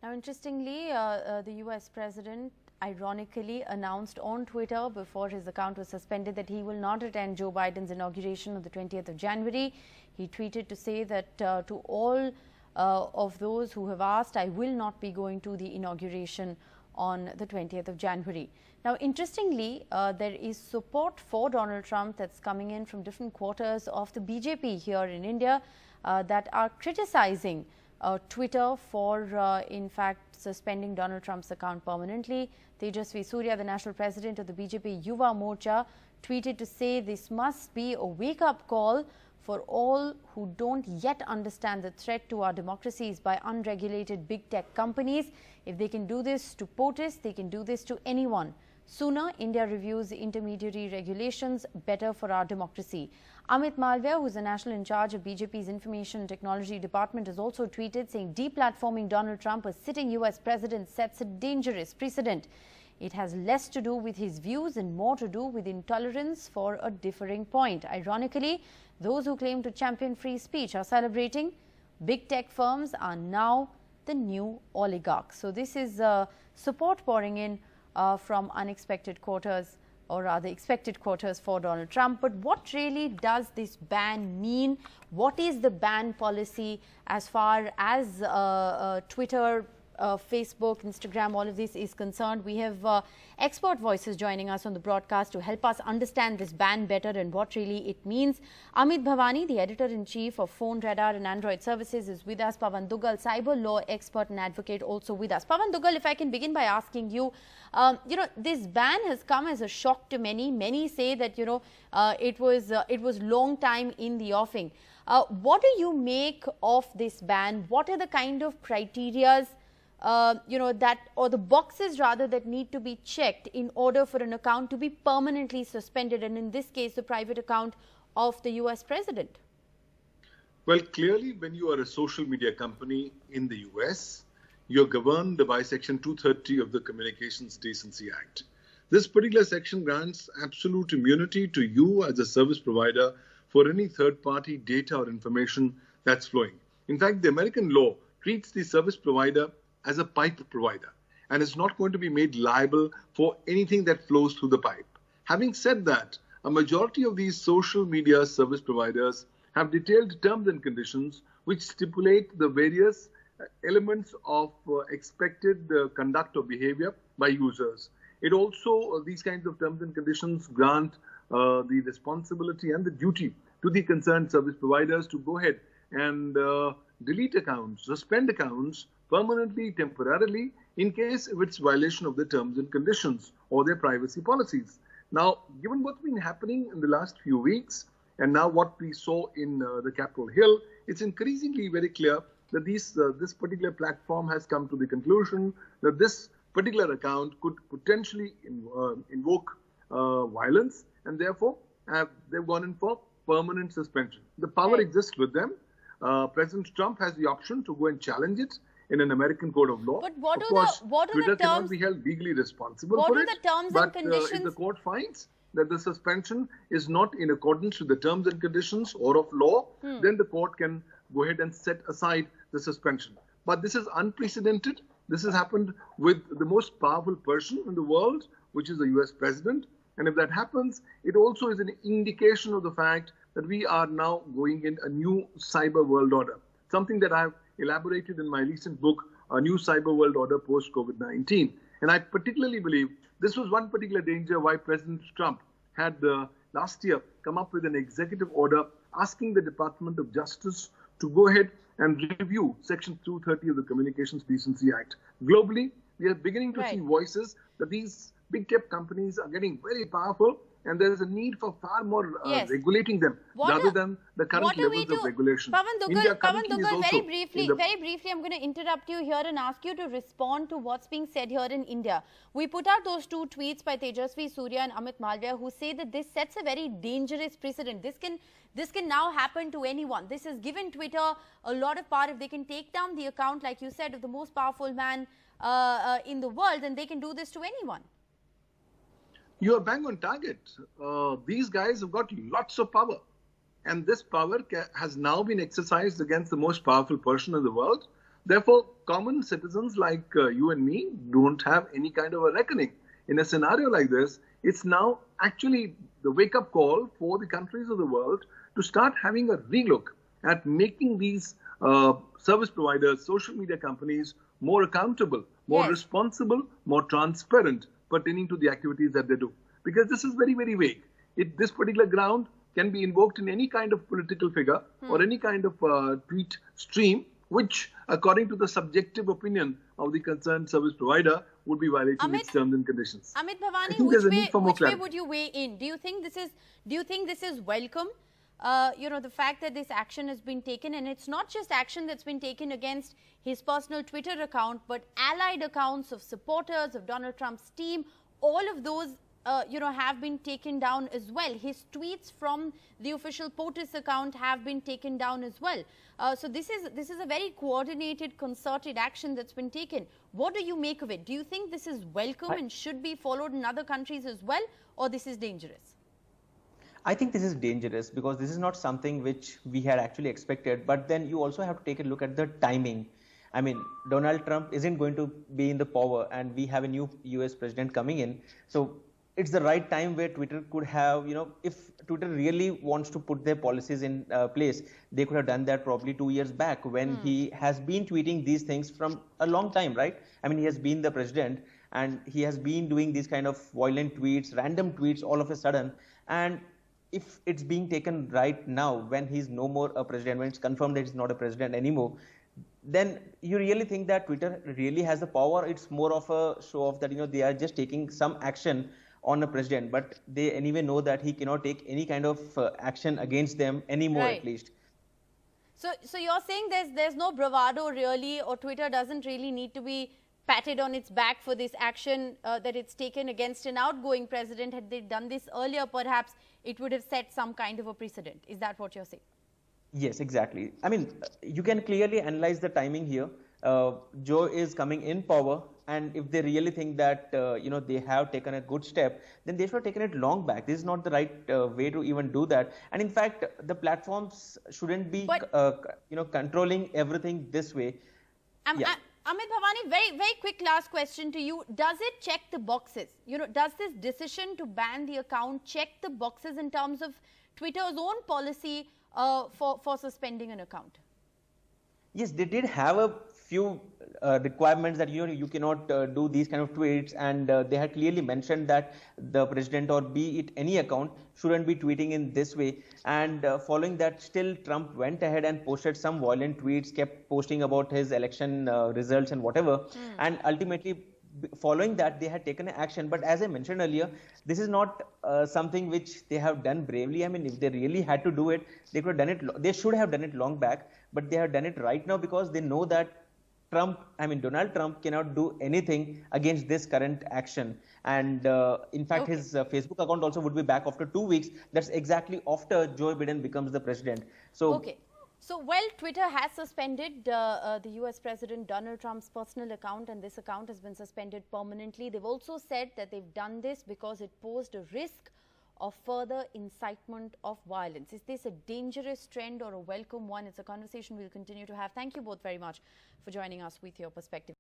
Now, interestingly, the US president ironically announced on Twitter before his account was suspended that he will not attend Joe Biden's inauguration on the 20th of January. He tweeted to say that to all of those who have asked, I will not be going to the inauguration on the 20th of January. Now, interestingly, there is support for Donald Trump that's coming in from different quarters of the BJP here in India that are criticizing Twitter for, in fact, suspending Donald Trump's account permanently. Tejasvi Surya, the national president of the BJP Yuva Morcha, tweeted to say this must be a wake-up call for all who don't yet understand the threat to our democracies by unregulated big tech companies. If they can do this to POTUS, they can do this to anyone. Sooner India reviews intermediary regulations, better for our democracy. Amit Malviya, who is the national in charge of BJP's Information Technology Department, has also tweeted saying deplatforming Donald Trump as sitting US president sets a dangerous precedent. It has less to do with his views and more to do with intolerance for a differing point. Ironically, those who claim to champion free speech are celebrating. Big tech firms are now the new oligarchs. So this is support pouring in from unexpected quarters, or rather expected quarters, for Donald Trump. But what really does this ban mean? What is the ban policy as far as Twitter, Facebook, Instagram, all of this is concerned? We have expert voices joining us on the broadcast to help us understand this ban better and what really it means. Amit Bhavani, the editor-in-chief of Phone Radar and Android Services, is with us. Pavan Dugal, cyber law expert and advocate, also with us. Pavan Dugal, if I can begin by asking you, this ban has come as a shock to many. Many say that, it was long time in the offing. What do you make of this ban? What are the kind of criterias or the boxes rather that need to be checked in order for an account to be permanently suspended, and in this case, the private account of the US president? Well, clearly, when you are a social media company in the US, you're governed by Section 230 of the Communications Decency Act. This particular section grants absolute immunity to you as a service provider for any third-party data or information that's flowing. In fact, the American law treats the service provider as a pipe provider and is not going to be made liable for anything that flows through the pipe. Having said that, a majority of these social media service providers have detailed terms and conditions which stipulate the various elements of expected conduct or behavior by users. It also, these kinds of terms and conditions grant the responsibility and the duty to the concerned service providers to go ahead and delete accounts, suspend accounts permanently, temporarily, in case of its violation of the terms and conditions or their privacy policies. Now, given what's been happening in the last few weeks, and now what we saw in the Capitol Hill, it's increasingly very clear that this particular platform has come to the conclusion that this particular account could potentially invoke violence, and therefore they've gone in for permanent suspension. The power exists with them. President Trump has the option to go and challenge it in an American code of law. But what of are course, the Twitter terms, cannot be held legally responsible what for are it. The terms but and conditions? If the court finds that the suspension is not in accordance with the terms and conditions or of law, then the court can go ahead and set aside the suspension. But this is unprecedented. This has happened with the most powerful person in the world, which is the US president. And if that happens, it also is an indication of the fact that we are now going in a new cyber world order, something that I have elaborated in my recent book, A New Cyber World Order Post-COVID-19. And I particularly believe this was one particular danger why President Trump had last year come up with an executive order asking the Department of Justice to go ahead and review Section 230 of the Communications Decency Act. Globally, we are beginning to see voices that these big tech companies are getting very powerful, and there is a need for far more regulating them rather than the current levels of regulation. Pavan Dugal, very briefly, I'm going to interrupt you here and ask you to respond to what's being said here in India. We put out those two tweets by Tejasvi Surya and Amit Malviya who say that this sets a very dangerous precedent. This can now happen to anyone. This has given Twitter a lot of power. If they can take down the account, like you said, of the most powerful man in the world, then they can do this to anyone. You are bang on target. These guys have got lots of power. And this power has now been exercised against the most powerful person in the world. Therefore, common citizens like you and me don't have any kind of a reckoning. In a scenario like this, it's now actually the wake-up call for the countries of the world to start having a relook at making these service providers, social media companies more accountable, more responsible, more transparent pertaining to the activities that they do. Because this is very, very vague. This particular ground can be invoked in any kind of political figure or any kind of tweet stream, which, according to the subjective opinion of the concerned service provider, would be violating its terms and conditions. Amit Bhavani, which way would you weigh in? Do you think this is welcome? The fact that this action has been taken, and it's not just action that's been taken against his personal Twitter account, but allied accounts of supporters of Donald Trump's team, all of those have been taken down as well. His tweets from the official POTUS account have been taken down as well. So this is a very coordinated, concerted action that's been taken. What do you make of it? Do you think this is welcome and should be followed in other countries as well, or this is dangerous? I think this is dangerous because this is not something which we had actually expected. But then you also have to take a look at the timing. I mean, Donald Trump isn't going to be in the power, and we have a new US president coming in. So it's the right time where Twitter could have, if Twitter really wants to put their policies in place, they could have done that probably 2 years back when he has been tweeting these things from a long time, right? I mean, he has been the president and he has been doing these kind of violent tweets, random tweets all of a sudden. And if it's being taken right now when he's no more a president, when it's confirmed that he's not a president anymore, then you really think that Twitter really has the power? It's more of a show off that, they are just taking some action on a president, but they anyway know that he cannot take any kind of action against them anymore, at least. So you're saying there's no bravado really, or Twitter doesn't really need to be patted on its back for this action that it's taken against an outgoing president. Had they done this earlier, perhaps it would have set some kind of a precedent. Is that what you're saying? Yes, exactly. I mean, you can clearly analyze the timing here. Joe is coming in power, and if they really think that they have taken a good step, then they should have taken it long back. This is not the right way to even do that. And in fact, the platforms shouldn't be controlling everything this way. Amit Bhavani, very, very quick last question to you. Does it check the boxes? Does this decision to ban the account check the boxes in terms of Twitter's own policy for suspending an account? Yes, they did have a few requirements that you cannot do these kind of tweets, and they had clearly mentioned that the president, or be it any account, shouldn't be tweeting in this way. And following that, still Trump went ahead and posted some violent tweets, kept posting about his election results and whatever. And ultimately, following that, they had taken action. But as I mentioned earlier, this is not something which they have done bravely. I mean, if they really had to do it, they could have done it. They should have done it long back, but they have done it right now because they know that Donald Trump cannot do anything against this current action. And in fact, his Facebook account also would be back after 2 weeks. That's exactly after Joe Biden becomes the president. So, So, Twitter has suspended the US President Donald Trump's personal account, and this account has been suspended permanently. They've also said that they've done this because it posed a risk of further incitement of violence. Is this a dangerous trend or a welcome one? It's a conversation we'll continue to have. Thank you both very much for joining us with your perspective.